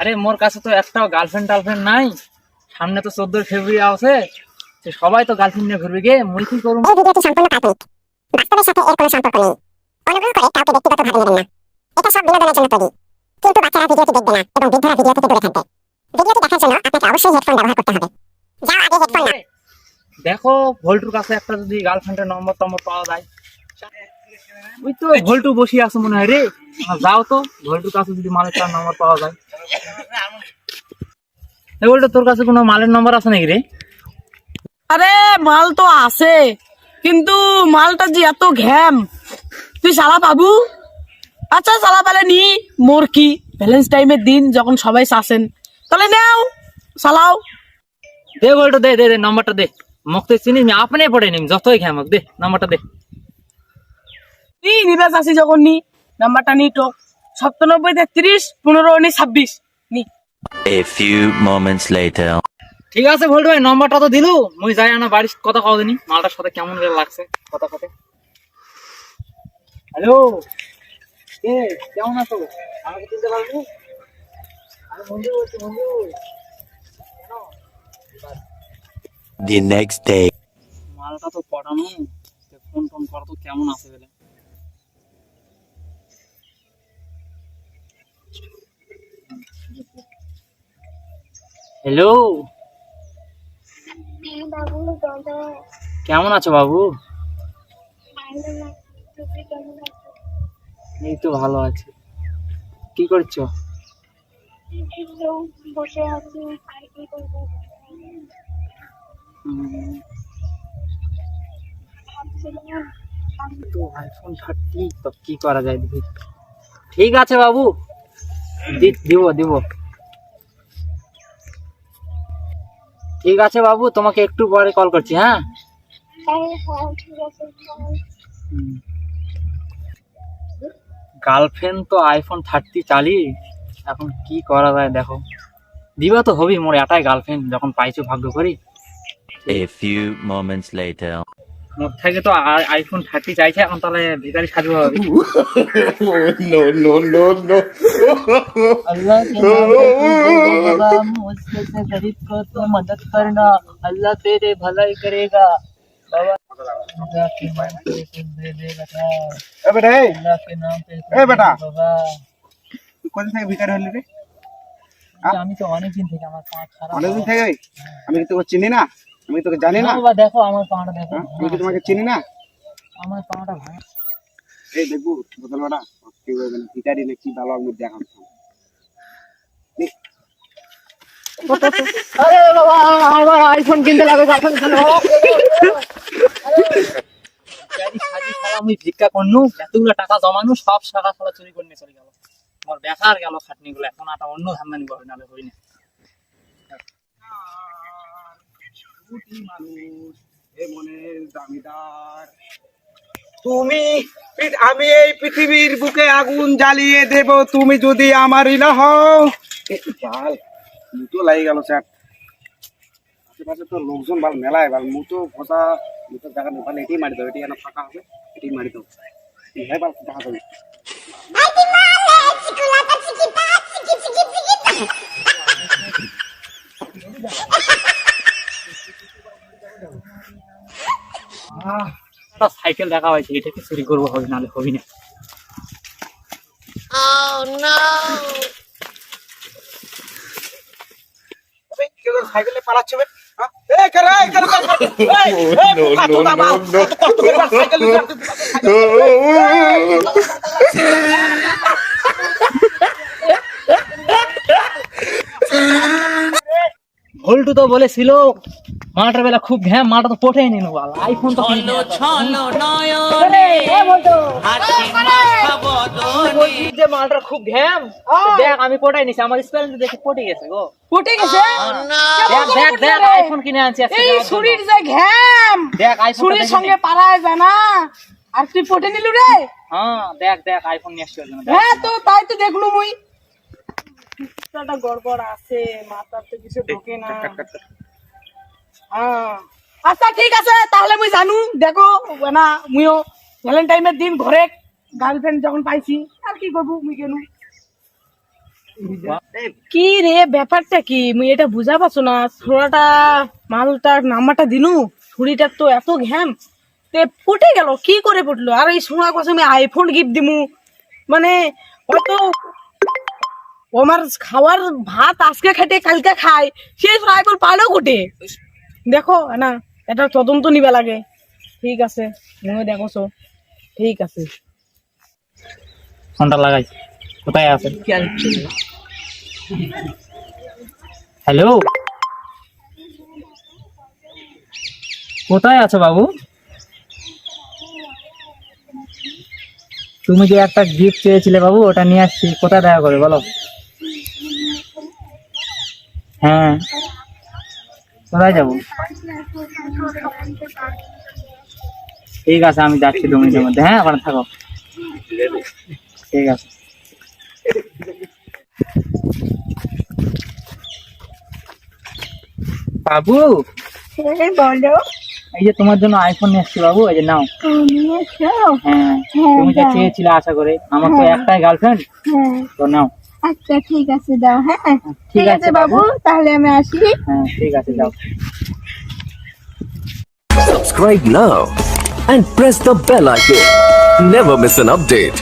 আরে মোর কাছে তো একটাও গার্লফ্রেন্ড টার্লফ্রেন্ড নাই। সামনে তো 14 ফেব্রুয়ারি আছে, সবাই তো গার্লফ্রেন্ড নিয়ে ঘুরবে গে, মুই কি করুম? এই ভিডিওটি সম্পূর্ণ কাল্পনিক। বাস্তবের সাথে এর কোনো সম্পর্ক নেই। অনুগ্রহ করে কাউকে ব্যক্তিগতভাবে নেবেন না। এটা সব বিনোদনের জন্য তৈরি। কিন্তু বাচ্চারা ভিডিওটি দেখবে না এবং বৃদ্ধরা ভিডিও থেকে দূরে থাকবে। ভিডিওটি দেখার জন্য আপনাকে অবশ্যই হেডফোন ব্যবহার করতে হবে। যাও আগে হেডফোন না। দেখো ভল্টুর কাছে একটা যদি গার্লফ্রেন্ডের নম্বর টম্বর পাওয়া যায়। ওই তো ভল্টু বসে আছে মনে হয় রে। যাও তো ভল্টুর কাছে যদি মালের তার নম্বর পাওয়া যায়। এই বলতো তোর কাছে কোনো মালের নম্বর আছে নাকি রে? আরে মাল তো আছে, কিন্তু মালটা যে এত ঘ্যাম, তুই শালা পাবু? আচ্ছা শালা পেলে নি, মোর কি ভ্যালেন্স টাইমের দিন যখন সবাই চাচ্ছেন, তাহলে নাও চালাও। দে বলতো, দে দে দে নম্বরটা দে। মুখতে চিনিস নি, আপনি পড়ে নিম যতই ঘ্যামক, দে নম্বরটা দে। নি নিবে চাষি যখন নি নাম্বারটা নি তো 97 33 15 26 নি। A few moments later. ঠিক আছে ভল্টু ভাই, নম্বরটা তো দিলু, মুই যাই না বাড়ির কথা কও দিনি মালটার সাথে কেমন লাগছে কথা কথা। হ্যালো, কে কেমন আছো? আমাকে চিনতে পারবি? আমি মঞ্জু বলছি, মঞ্জু। The next day. মালটা তো পটানো, ফোন টোন করা তো কেমন আছে বলে। হ্যালো, বাবু দাদা কেমন আছো বাবু? ভালো না, তুমি কেমন আছো? এই তো ভালো আছি। কি করছো? এই তো বসে আছি, আর কি করবো? ভাবছিলাম তো আইফোন 30, তো কি করা যায় দেখি। ঠিক আছে বাবু, দিব দিব। ঠিক আছে বাবু, তোমাকে একটু পরে কল করছি। হ্যাঁ, হ্যাঁ ঠিক আছে। গার্লফ্রেন্ড তো আইফোন 30 চালি, এখন কি করা যায় দেখো। দিবা তো হবি, মোর এটাই গার্লফ্রেন্ড যখন পাইছো ভাগ্য করি। A few moments later. মোর থেকে তো আইফোন 30 চাইছে, এখন তাহলে ভিখারি সাজু হবে। No, no, no, no. अल्लाह के नाम पे तू दे बाबा, मुझसे से गरीब को तो मदद करना, अल्लाह तेरे भलाई करेगा बाबा। अल्लाह के नाम पे तू दे दे बाबा, এ বেটা এই अल्लाह के नाम पे तू ए बेटा। दे दे बाबा। তুই কোথা থেকে ভিখারি হলি রে? আমি তো অনেক দিন থেকে আমার পা খারাপ। অনেকদিন থেকে? আমি কি তোকে চিনি না? আমি কি তোকে জানি না? বাবা দেখো আমার পাটা দেখো, হ্যাঁ? আমি কি তোমাকে চিনি না? আমার পাটা ভাঙা। এই দেখবো বোতল বেটা কি বলবে না, ভিখারি না কি ভালো আমি দেখাম। আরে বাবা, আমার আইফোন কিনতে লাগে, আইফোন কিনতে লাগে। আমি ভিক্ষা করনু, এতগুলো টাকা জমানো সব টাকা খালা চুরি করে নিয়ে চলে গেল। আমার বেকার গেল খাটনি গুলো, এখন একটা অন্য ধান্দানি করে নালে হই না। মানুষ এ মনের দামিদার তুমি, আমি এই পৃথিবীর বুকে আগুন জ্বালিয়ে দেব তুমি যদি আমারই না হও। বাল মুতো লাগে গেল স্যার, আশেপাশে তো লোকজন বাল মেলায় বাল মুতো ফসা মুতো জায়গা নেই, বাল এটাই মারি দাও, এটি এখানে ফাঁকা হবে, এটাই মারি দাও। হ্যাঁ বাল দেখা যাবে। সাইকেল দেখা হয়েছে, এটাকে চুরি করবো, হবে নালে হবি না। কেউ সাইকেলে পালাচ্ছে বে? হ্যাঁ? এই কারা, এই কারা, এই কারা, এই, এই, কত দাম, কত কষ্ট করে বাল সাইকেল নিয়ে যাচ্ছে। ভল্টু তো বলেছিল মাটার বেলা খুব ঘ্যাম, মাটা তো পটেই নিল বাল, আইফোন তো কিনে নিয়ে বলছিস যে মালটার খুব ঘ্যাম, দেখ আমি পটাই নিছি, আমার স্পেলিং দেখে পটে গেছে গো। পটে গেছে? দেখ দেখ দেখ, আইফোন কিনে আনছি আজকে এই দেওয়ার জন্য। ছুরির যে ঘ্যাম, দেখ আইফোন ছুরির সঙ্গে পাড়ায় যায় না, আর তুই পটে নিলু রে? হ্যাঁ দেখ দেখ আইফোন নিয়ে আসছি ওর জন্য, দেখ। হ্যাঁ তো তাই তো দেখলু মুই। একটা গড়বড় আছে, মাথার তো কিছু ঢোকে না। হ্যাঁ আচ্ছা ঠিক আছে, তাহলে মুই জানু, দেখো না মুইও ভ্যালেন্টাইনের দিন ঘরে গার্লফ্রেন্ড যখন পাইছি, আর কি করবো মুই কেন। কি রে ব্যাপারটা কি মুই এটা বুঝা পাচ্ছ না। ছোড়াটা মালটার নাম্বারটা দিনু, ছুরিটার তো এত ঘ্যাম তে ফুটে গেল, কি করে ফুটলো? আর এই সময় কথা আমি আইফোন গিফট দিমু, মানে অত আমার খাওয়ার ভাত আজকে খেটে কালকে খায়, সে আইফোন পালো কোটে? দেখো না, এটা তদন্ত নিবে লাগে। ঠিক আছে, তুমি দেখো, ঠিক আছে। ফোনটা লাগাই, কোথায় আছে? হ্যালো, কোথায় আছো বাবু? তুমি যে একটা গিফট চেয়েছিলে বাবু, ওটা নিয়ে আসছি। কোথায় দেখা করে বলো? হ্যাঁ, কোথায় যাবো? ঠিক আছে, আমি যাচ্ছি 2 মিনিটের মধ্যে। হ্যাঁ, ওখানে থাকো। ঠিক আছে। বাবু, বলো, এই যে তোমার জন্য আইফোন নিয়ে এসছি বাবু, এই যে নাও। হ্যাঁ, তুমি যা চেয়েছিলে আশা করে। আমার তো একটাই গার্লফ্রেন্ড, তো নাও। আচ্ছা ঠিক আছে, দাও। হ্যাঁ ঠিক আছে বাবু, তাহলে আমি আসি। হ্যাঁ ঠিক আছে, যাও। Subscribe now and press the bell icon. Never miss an update.